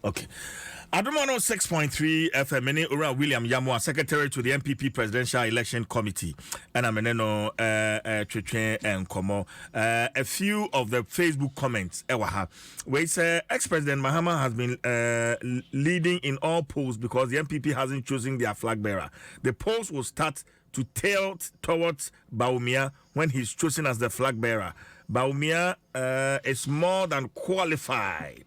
A: Okay. Adom 6.3 FM, many around William Yamoah, Secretary to the NPP Presidential Election Committee. And I'm and Komo. A few of the Facebook comments, where say ex-President Mahama has been leading in all polls because the NPP hasn't chosen their flag bearer. The polls will start to tilt towards Bawumia when he's chosen as the flag bearer. Bawumia is more than qualified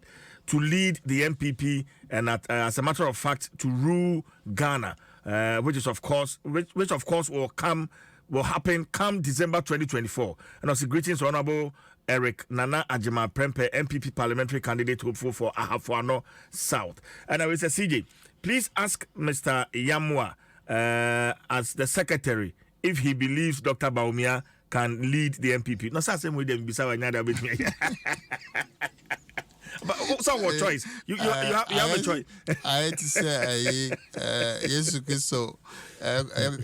A: to lead the NPP and as a matter of fact to rule Ghana, which of course will happen come December 2024. And also greetings to Honorable Eric Nana Ajima Prempe, NPP parliamentary candidate hopeful for Ahafuano South. And I will say, CJ, please ask Mr. Yamoah as the secretary if he believes Dr. Bawumia can lead the NPP. No, same with them. But what's our choice? You have a choice.
B: I had to say, yes, so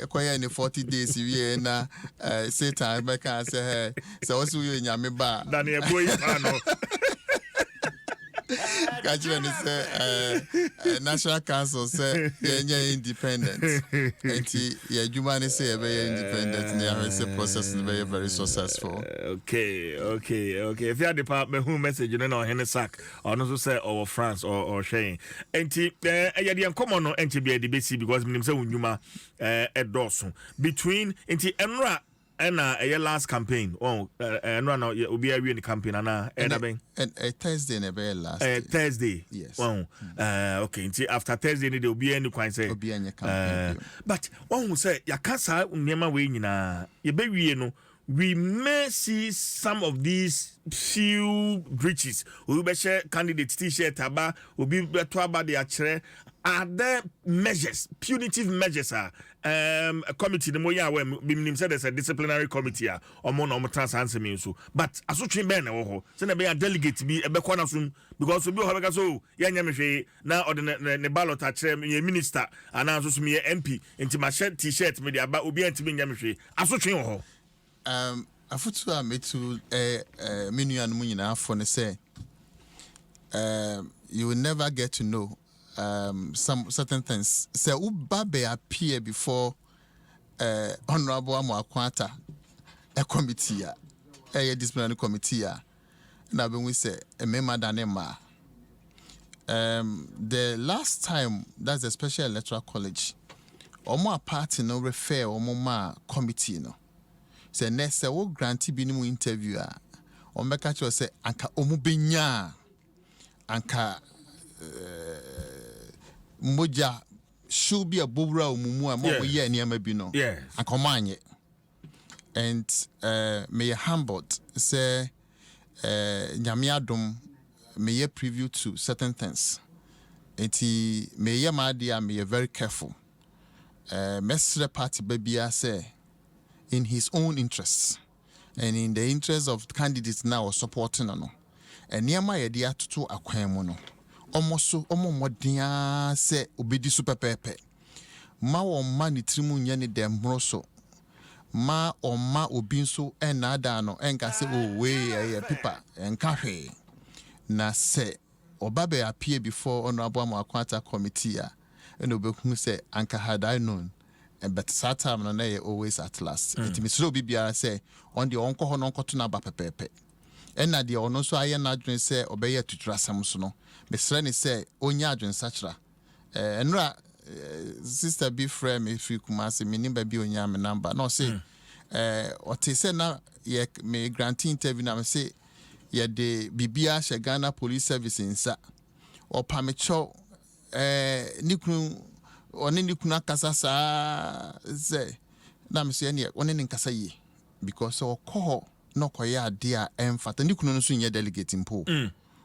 B: acquire in 40 days, you na say time back and say, so also you in Yamiba.
A: Daniel Boy,
B: Catch when they say National Council say you're independent. And you man say very independent and the process is very, very successful.
A: Okay. If you have department who message you know any sack or no say or France or Shane. And the common no NTB debate because minimum say unyuma Dawson between Enra a last campaign. Oh, no, you'll be a campaign and
B: Thursday never last.
A: Thursday.
B: Yes.
A: Oh, okay. After Thursday, there will be any kind say.
B: Be any campaign.
A: But one who say, ya kasa unyama we nyina. Ye be we no. We may see some of these few breaches. We be share candidate t-shirt aba. We be to about the actual. Are there measures, punitive measures? A committee, the more we said there's a disciplinary committee or more normal trans answer me so. But as such in Ben, send a delegate be a becona soon because we have a so young now or the ballot at minister and also me MP into my shirt t-shirt media about Ubi and Timmy Yamishi. As such in
B: a foot made to a menu and munina for the say you will never get to know. Some certain things. Say Ubabe appear before Honorable Yamoah a committee, a disciplinary committee. Now when we say a member danema. The last time that's a special electoral college, or more party no refer or more committee no. Say next say wo grantee binimu interviewer. Or make actually say anka omubinya anka. Moja should be a bobra mumu and more year near maybe no.
A: Yes.
B: And command and may humbled say Adom may preview to certain things. And he may my dear may very careful. Mestre party baby I say in his own interests and in the interests of candidates now supporting no. And near my idea to acquire almost so modia say obedi super pepe ma o ma ni trimu nya ni dem broso ma o ma obi nso enada no enka say oh we pipa enka hwe na say obabe appear before Honorable Yamoah committee and obehu say anka had I known but satam no na always at last it me slow bibia say on the onko ho no nkoto na ba pepepe ena de ono so aye na adwen say obeye tuturasam so no mesre ni say onya adwen sachra enra sister be friend me fi kumase me nimba bi onya me number no say o te say na ye me grant interview na me say ye de bibia she Ghana police service insa o pa me cho nikunu oni nikunu akasa sa say na me say ne oni nkasa yi because o call no koya dia emfata ndi kuno nso nye delegate mpo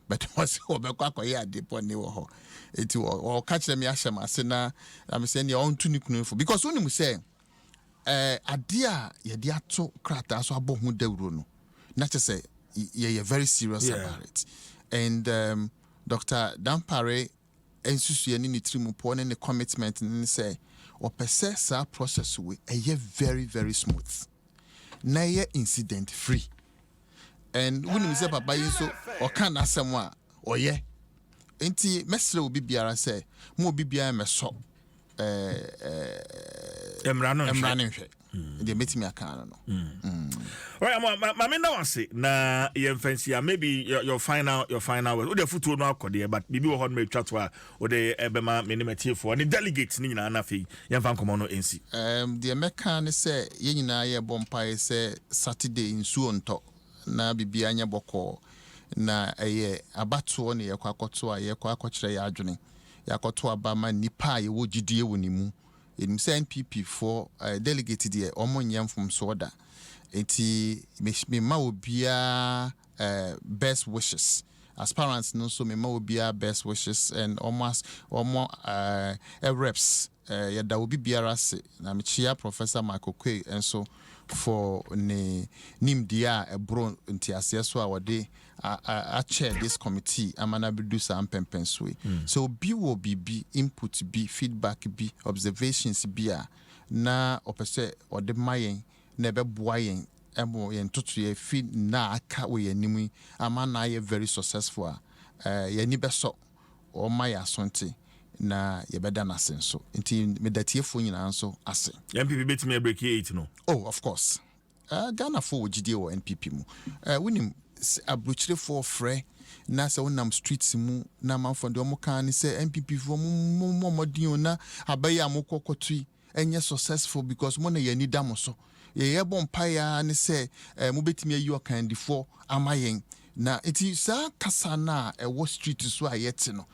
B: but was obekwa koya de poni wo ho eti o catch them yashem asena am say ne on tu ni kuno fo because oni mu say adia ye dia to krata so abo hu dawro no na che say ye very serious about it and Dr. Dampare ensusu ni trimu po ne commitment ni say o pese sa process we very very smooth na ye incident free and when we say papa so or can asem or ye enti mesre obi biara say mo obi biara meso
A: emrano
B: hwe de metimi aka no
A: right mama na wase na ye fancy maybe your final word the futu no akode but bibi wo ho no matwa to a wo de ebema menimatiefo ne delegate ni nyina na fe ye fan komo no ensi
B: the meka ne say ye nyina ye bompa say Saturday nsuo nto na bibi anya boko na eye abato ne ye kwakoto a ye kwakokire ya adwene yakoto abama nipa ye wo gidie woni mu enim say NPP for delegate de omonyam from soda eti me ma obia best wishes as parents no so me ma obia best wishes and almost reps ya da obi biara se na me chia Professor Makokwe and so for ne nimdia ebro ntiase so a wode a chair this committee amana bedu sam pempenswe so bi wo bibi input bi feedback bi observations bi a na opese ode mayen na beboa yen emo yen tutu ye feed na aka we yanimi amana ye very successful ye ni beso o maya sonte na ye beda na senso nti medatiefo nyina nso ase
A: NPP betimi break 8 no
B: oh of course Ghana for GD or NPP mu winim abrochirefo frɛ na sɛ wonam streets mu na manfo de omo kan sɛ NPP fo mo modin na abaye amokokotui enye successful because mo na yani damo so ye bompaya ne say mobetimi ayi okandifo amayen na iti sa kasa na wo street so ayete no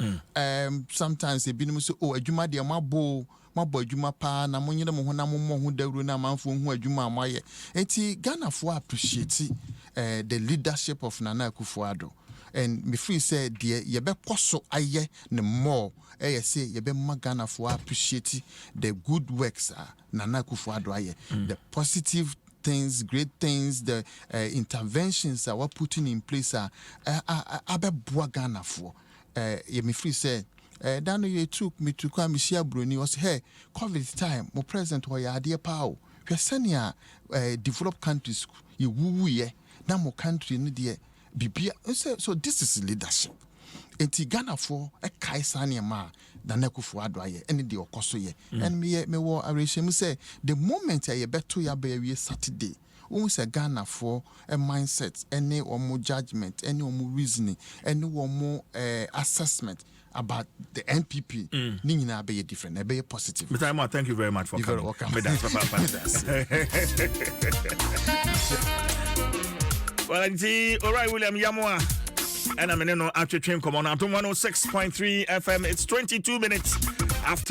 B: sometimes ebinim so adwuma de mabo adwuma pa na monyere mo ho na mo ho dawru na manfo ho adwuma amaye enti Ghana for appreciate the leadership of Nana Akufo-Addo and me free say dear ye be koso aye ne more say ye be Ghana for appreciate the good works Nana Akufo-Addo aye the positive things, great things, the interventions that were putting in place are Ghana for. Me free say, Dano you took me to come Michelle Bruni was hey, COVID time, my present or ya dear pow. We send developed countries, you woo ye, now more country in the Bibia. So this is leadership. Enti Ghana for a kaisania ma Nana Akufo-Addo aye any day okoso ye and me wo areshemu say the moment I beto ya be Saturday we say Ghana for a mindset any or more judgment any or more reasoning any or more assessment about the NPP ni nyina be different be positive.
A: Mr. Yamoah, thank you very much for coming. Well, all right, William Yamoah. And I'm in no actually train come on. I'm 106.3 FM. It's 22 minutes after